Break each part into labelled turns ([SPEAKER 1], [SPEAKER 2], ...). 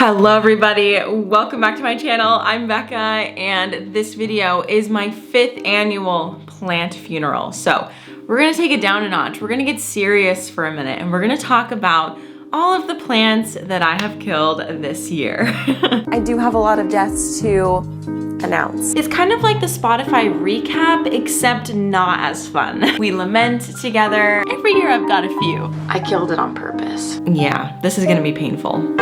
[SPEAKER 1] Hello everybody, welcome back to my channel. I'm Becca and this video is my 5th annual plant funeral. So we're gonna take it down a notch. We're gonna get serious for a minute and we're gonna talk about all of the plants that I have killed this year.
[SPEAKER 2] I do have a lot of deaths to announce.
[SPEAKER 1] It's kind of like the Spotify recap, except not as fun. We lament together. Every year I've got a few.
[SPEAKER 2] I killed it on purpose.
[SPEAKER 1] Yeah, this is gonna be painful.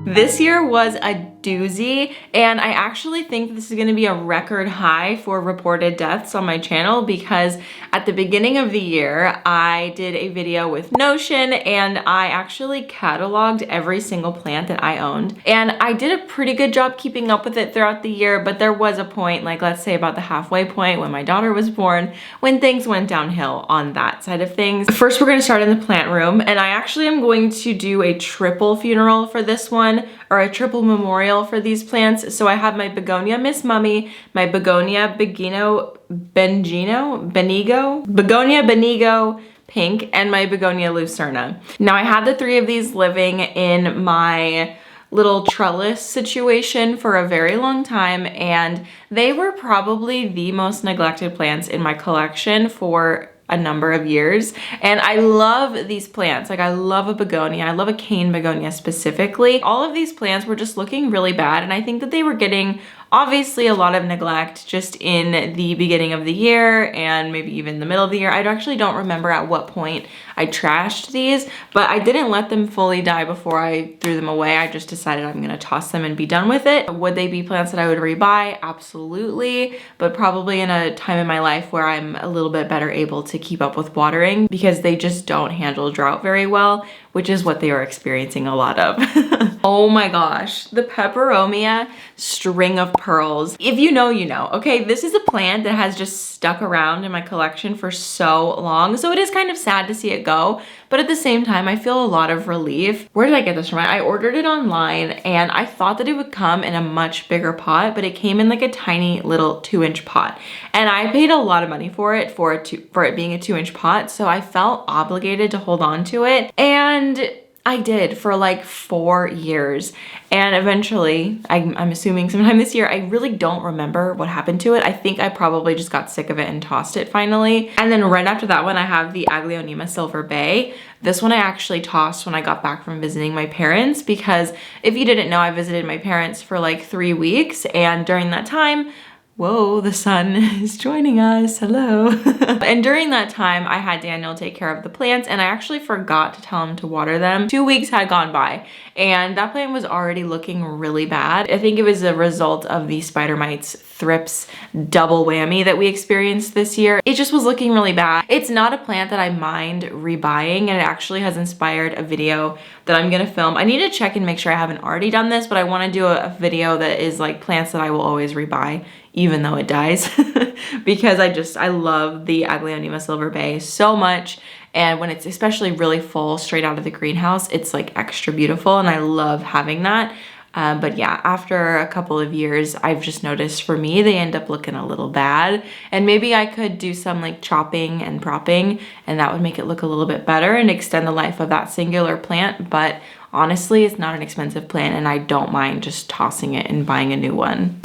[SPEAKER 1] This year was a doozy, and I actually think this is gonna be a record high for reported deaths on my channel because at the beginning of the year, I did a video with Notion and I actually cataloged every single plant that I owned. And I did a pretty good job keeping up with it throughout the year, but there was a point, like let's say about the halfway point when my daughter was born, when things went downhill on that side of things. First, we're gonna start in the plant room, and I actually am going to do a triple funeral for this one, or a triple memorial for these plants. So I have my Begonia Miss Mummy, my Begonia Begonia Benigo Pink, and my Begonia Lucerna. Now I had the 3 of these living in my little trellis situation for a very long time, and they were probably the most neglected plants in my collection for a number of years. And I love these plants. Like I love a begonia. I love a cane begonia specifically. All of these plants were just looking really bad, and I think that they were getting obviously a lot of neglect just in the beginning of the year and maybe even the middle of the year. I actually don't remember at what point I trashed these, but I didn't let them fully die before I threw them away. I just decided I'm gonna toss them and be done with it. Would they be plants that I would rebuy? Absolutely, but probably in a time in my life where I'm a little bit better able to keep up with watering because they just don't handle drought very well, which is what they are experiencing a lot of. Oh my gosh, the Peperomia string of pearls. If you know, you know. Okay, this is a plant that has just stuck around in my collection for so long, so it is kind of sad to see it go, but at the same time, I feel a lot of relief. Where did I get this from? I ordered it online and I thought that it would come in a much bigger pot, but it came in like a tiny little 2-inch pot. And I paid a lot of money for it being a 2-inch pot, so I felt obligated to hold on to it. And I did for like 4 years. And eventually, I'm assuming sometime this year, I really don't remember what happened to it. I think I probably just got sick of it and tossed it finally. And then right after that one, I have the Aglaonema Silver Bay. This one I actually tossed when I got back from visiting my parents, because if you didn't know, I visited my parents for like 3 weeks, and during that time, whoa, the sun is joining us, hello. And during that time, I had Daniel take care of the plants, and I actually forgot to tell him to water them. 2 weeks had gone by, and that plant was already looking really bad. I think it was a result of the spider mites, thrips, double whammy that we experienced this year. It just was looking really bad. It's not a plant that I mind rebuying, and it actually has inspired a video that I'm gonna film. I need to check and make sure I haven't already done this, but I wanna do a video that is like plants that I will always rebuy, even though it dies, because I love the Aglaonema Silver Bay so much. And when it's especially really full straight out of the greenhouse, it's like extra beautiful, and I love having that. But yeah, after a couple of years, I've just noticed for me, they end up looking a little bad. And maybe I could do some like chopping and propping, and that would make it look a little bit better and extend the life of that singular plant. But honestly, it's not an expensive plant, and I don't mind just tossing it and buying a new one.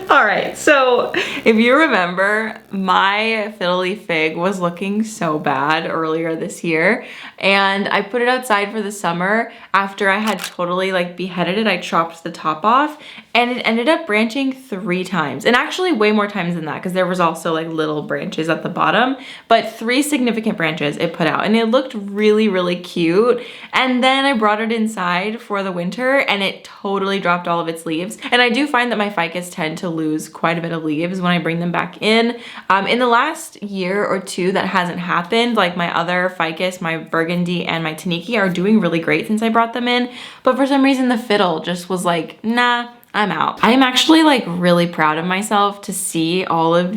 [SPEAKER 1] All right, so if you remember, my Fiddle Leaf Fig was looking so bad earlier this year, and I put it outside for the summer after I had totally like beheaded it. I chopped the top off, and it ended up branching 3 times, and actually way more times than that because there was also like little branches at the bottom, but 3 significant branches it put out, and it looked really, really cute. And then I brought it inside for the winter, and it totally dropped all of its leaves. And I do find that my ficus tend to lose quite a bit of leaves when I bring them back in. In the last year or 2, that hasn't happened. Like my other ficus, my burgundy and my taniki, are doing really great since I brought them in. But for some reason, the fiddle just was like, nah, I'm out. I'm actually like really proud of myself to see all of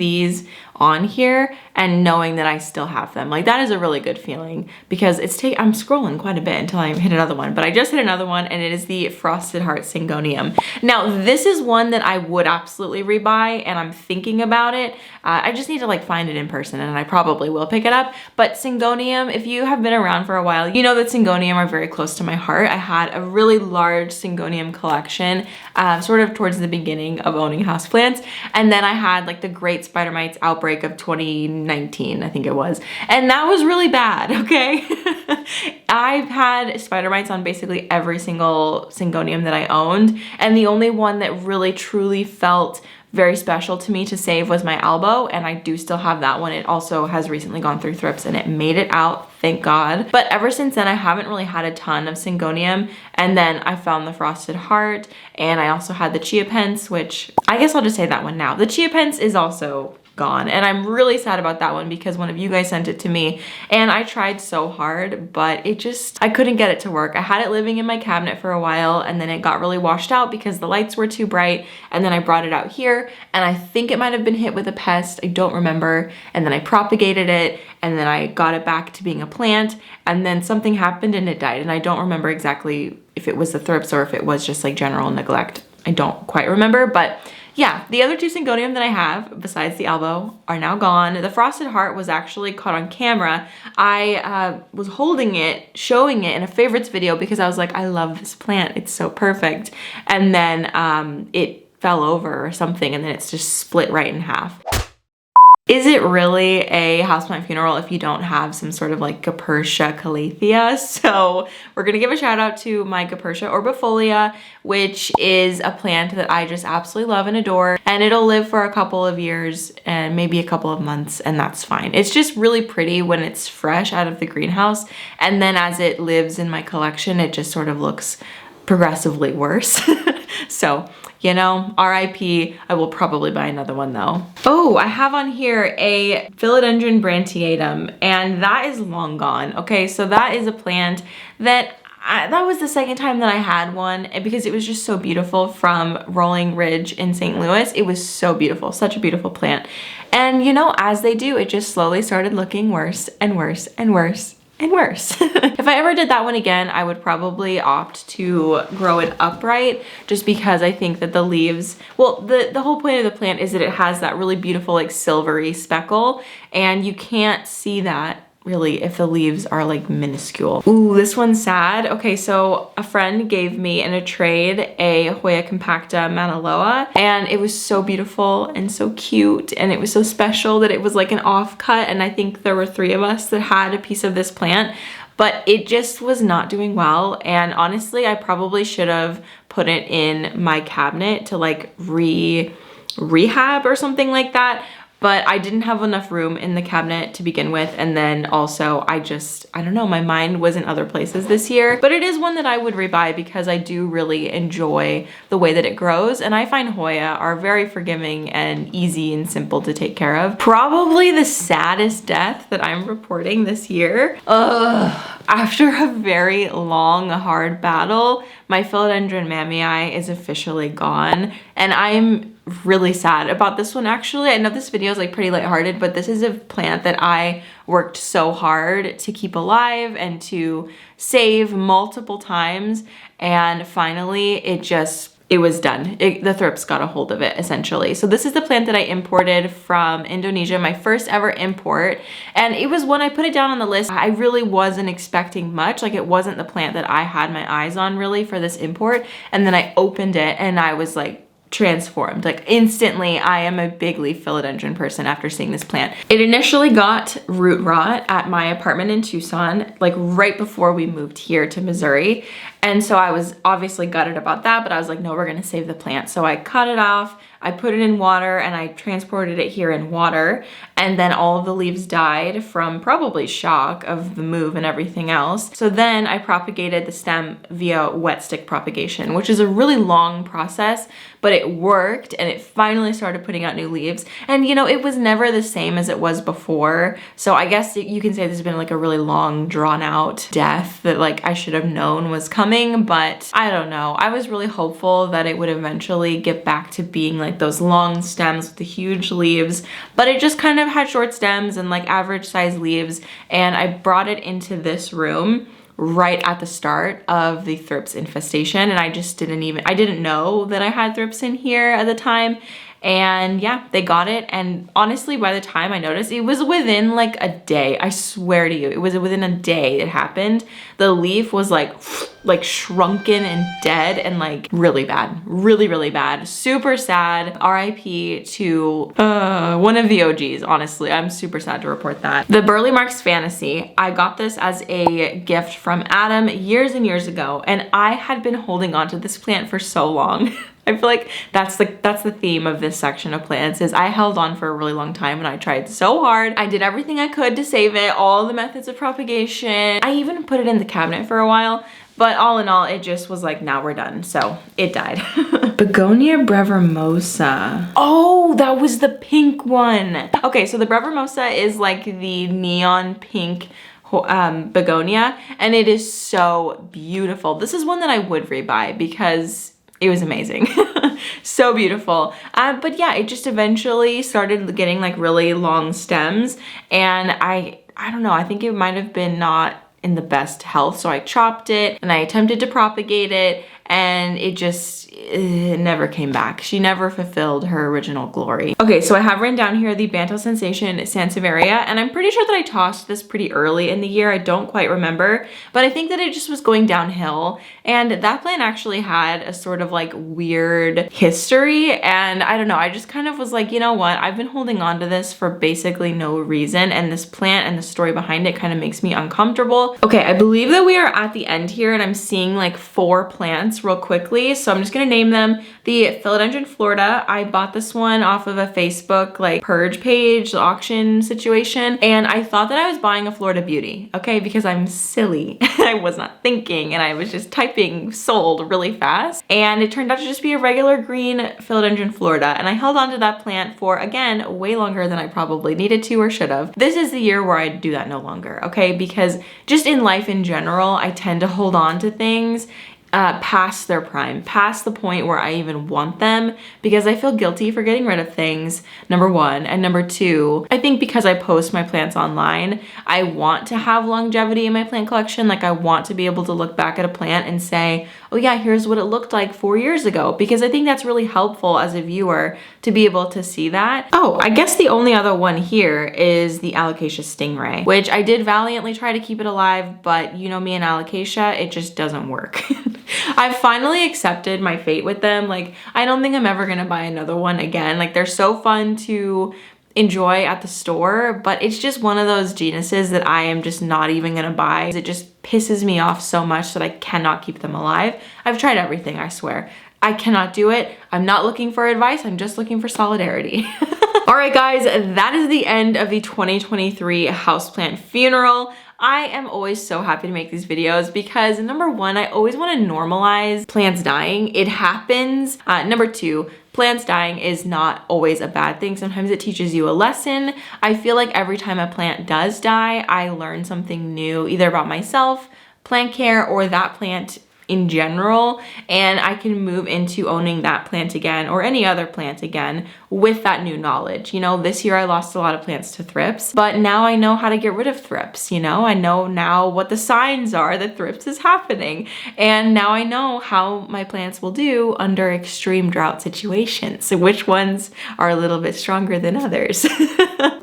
[SPEAKER 1] on here and knowing that I still have them. Like that is a really good feeling because I'm scrolling quite a bit until I hit another one, but I just hit another one and it is the Frosted Heart Syngonium. Now this is one that I would absolutely rebuy and I'm thinking about it. I just need to like find it in person and I probably will pick it up. But Syngonium, if you have been around for a while, you know that Syngonium are very close to my heart. I had a really large Syngonium collection sort of towards the beginning of owning houseplants. And then I had like the Great Spider Mites outbreak of 2019, I think it was. And that was really bad, okay? I've had spider mites on basically every single Syngonium that I owned. And the only one that really truly felt very special to me to save was my elbow, and I do still have that one. It also has recently gone through thrips and it made it out, thank God. But ever since then, I haven't really had a ton of Syngonium. And then I found the Frosted Heart, and I also had the Chia Pichu, which I guess I'll just say that one now. The Chia Pichu is also gone, and I'm really sad about that one because one of you guys sent it to me and I tried so hard, but I couldn't get it to work. I had it living in my cabinet for a while and then it got really washed out because the lights were too bright, and then I brought it out here and I think it might have been hit with a pest, I don't remember, and then I propagated it and then I got it back to being a plant, and then something happened and it died, and I don't remember exactly if it was the thrips or if it was just like general neglect. I don't quite remember, but yeah, the other two Syngonium that I have, besides the elbow, are now gone. The Frosted Heart was actually caught on camera. I was holding it, showing it in a favorites video because I was like, I love this plant, it's so perfect. And then it fell over or something, and then it's just split right in half. Is it really a houseplant funeral if you don't have some sort of like Gpersa calathea? So we're gonna give a shout out to my Gpersa Orolia, which is a plant that I just absolutely love and adore. And it'll live for a couple of years and maybe a couple of months, and that's fine. It's just really pretty when it's fresh out of the greenhouse. And then as it lives in my collection, it just sort of looks progressively worse. So, you know, RIP, I will probably buy another one though. Oh, I have on here a philodendron brantium, and that is long gone. Okay, so that is a plant that that was the second time that I had one because it was just so beautiful from Rolling Ridge in St. Louis. It was so beautiful, such a beautiful plant. And you know, as they do, it just slowly started looking worse and worse and worse and worse. If I ever did that one again, I would probably opt to grow it upright just because I think that the leaves, well, the whole point of the plant is that it has that really beautiful like silvery speckle, and you can't see that really if the leaves are like minuscule. Ooh, this one's sad. Okay, so a friend gave me in a trade a Hoya compacta Manaloa, and it was so beautiful and so cute, and it was so special that it was like an offcut, and I think there were 3 of us that had a piece of this plant, but it just was not doing well. And honestly, I probably should have put it in my cabinet to like rehab or something like that. But I didn't have enough room in the cabinet to begin with. And then also I don't know, my mind was in other places this year. But it is one that I would rebuy because I do really enjoy the way that it grows. And I find Hoya are very forgiving and easy and simple to take care of. Probably the saddest death that I'm reporting this year. After a very long, hard battle, my philodendron mammii is officially gone. And I'm really sad about this one actually. I know this video is like pretty lighthearted, but this is a plant that I worked so hard to keep alive and to save multiple times, and finally it was done. The thrips got a hold of it essentially. So this is the plant that I imported from Indonesia, my first ever import, and it was when I put it down on the list, I really wasn't expecting much. Like it wasn't the plant that I had my eyes on really for this import, and then I opened it and I was like transformed. Like instantly, I am a big leaf philodendron person after seeing this plant. It initially got root rot at my apartment in Tucson, like right before we moved here to Missouri. And so I was obviously gutted about that, but I was like, no, we're gonna save the plant. So I cut it off, I put it in water, and I transported it here in water. And then all of the leaves died from probably shock of the move and everything else. So then I propagated the stem via wet stick propagation, which is a really long process, but it worked and it finally started putting out new leaves. And you know, it was never the same as it was before. So I guess you can say this has been like a really long drawn out death that like I should have known was coming, but I don't know. I was really hopeful that it would eventually get back to being like like those long stems with the huge leaves, but it just kind of had short stems and like average size leaves. And I brought it into this room right at the start of the thrips infestation, and I didn't know that I had thrips in here at the time. And yeah, they got it. And honestly, by the time I noticed, it was within like a day. I swear to you, it was within a day it happened. The leaf was like shrunken and dead and like really bad, really bad. Super sad. RIP to one of the OGs, honestly. I'm super sad to report that. The Burley Marks Fantasy, I got this as a gift from Adam years and years ago, and I had been holding on to this plant for so long. I feel like that's the theme of this section of plants, is I held on for a really long time and I tried so hard. I did everything I could to save it, all the methods of propagation. I even put it in the cabinet for a while, but all in all, it just was like, now we're done. So it died. Begonia brevimosa. Oh, that was the pink one. Okay, so the brevimosa is like the neon pink begonia, and it is so beautiful. This is one that I would rebuy because it was amazing. So beautiful. But yeah, it just eventually started getting like really long stems, and I don't know, I think it might have been not in the best health, so I chopped it and I attempted to propagate it, and it never came back. She never fulfilled her original glory. Okay, so I have written down here the Banto Sensation Sansevieria, and I'm pretty sure that I tossed this pretty early in the year. I don't quite remember, but I think that it just was going downhill, and that plant actually had a sort of like weird history, and I don't know, I just kind of was like, you know what, I've been holding on to this for basically no reason, and this plant and the story behind it kind of makes me uncomfortable. Okay, I believe that we are at the end here, and I'm seeing like 4 plants real quickly, so I'm just gonna name them. The Philodendron Florida, I bought this one off of a Facebook like purge page, auction situation, and I thought that I was buying a Florida Beauty, okay, because I'm silly. I was not thinking, and I was just typing sold really fast, and it turned out to just be a regular green Philodendron Florida, and I held on to that plant for, again, way longer than I probably needed to or should have. This is the year where I do that no longer, okay, because just in life in general, I tend to hold on to things past their prime, past the point where I even want them, because I feel guilty for getting rid of things, number one. And number two, I think because I post my plants online, I want to have longevity in my plant collection. Like I want to be able to look back at a plant and say, oh yeah, here's what it looked like 4 years ago, because I think that's really helpful as a viewer to be able to see that. Oh, I guess the only other one here is the Alocasia Stingray, which I did valiantly try to keep it alive, but you know me and alocasia, it just doesn't work. I've finally accepted my fate with them. Like, I don't think I'm ever gonna buy another one again. Like, they're so fun to enjoy at the store, but it's just one of those genuses that I am just not even gonna buy. It just pisses me off so much that I cannot keep them alive. I've tried everything, I swear. I cannot do it. I'm not looking for advice, I'm just looking for solidarity. All right, guys, that is the end of the 2023 houseplant funeral. I am always so happy to make these videos because number one, I always want to normalize plants dying. It happens. Number two, plants dying is not always a bad thing. Sometimes it teaches you a lesson. I feel like every time a plant does die, I learn something new, either about myself, plant care, or that plant in general, and I can move into owning that plant again or any other plant again with that new knowledge. You know, this year I lost a lot of plants to thrips, but now I know how to get rid of thrips. You know, I know now what the signs are that thrips is happening, and now I know how my plants will do under extreme drought situations. So which ones are a little bit stronger than others?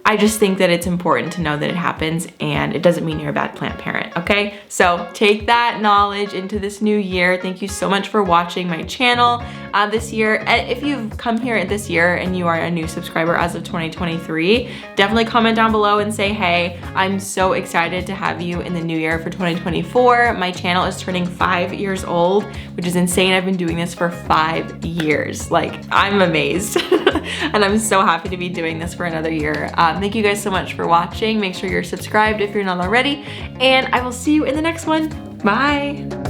[SPEAKER 1] I just think that it's important to know that it happens, and it doesn't mean you're a bad plant parent, okay? So take that knowledge into this new year. Thank you so much for watching my channel this year. If you've come here this year and you are a new subscriber as of 2023, definitely comment down below and say, hey, I'm so excited to have you in the new year for 2024. My channel is turning 5 years old, which is insane. I've been doing this for 5 years. Like, I'm amazed. And I'm so happy to be doing this for another year. Thank you guys so much for watching. Make sure you're subscribed if you're not already, and I will see you in the next one. Bye.